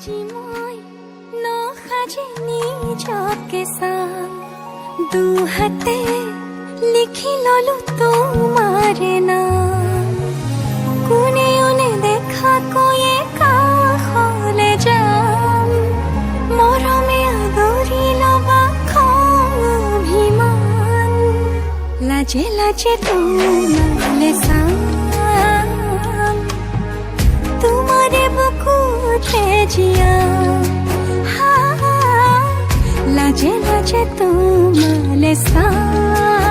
আজি মই নসাজি নিজকে চাম দুহাতে লিখি ললো তোমাৰ নাম কোনে ওনে দেখা কৈয়ে কাষলে যাম মৰমে আদৰি লবা খং অভিমান লাজে লাজে তোমালে চাম তোমারে বুকুতে জিয়া লাজে লাজে তোমালে চাম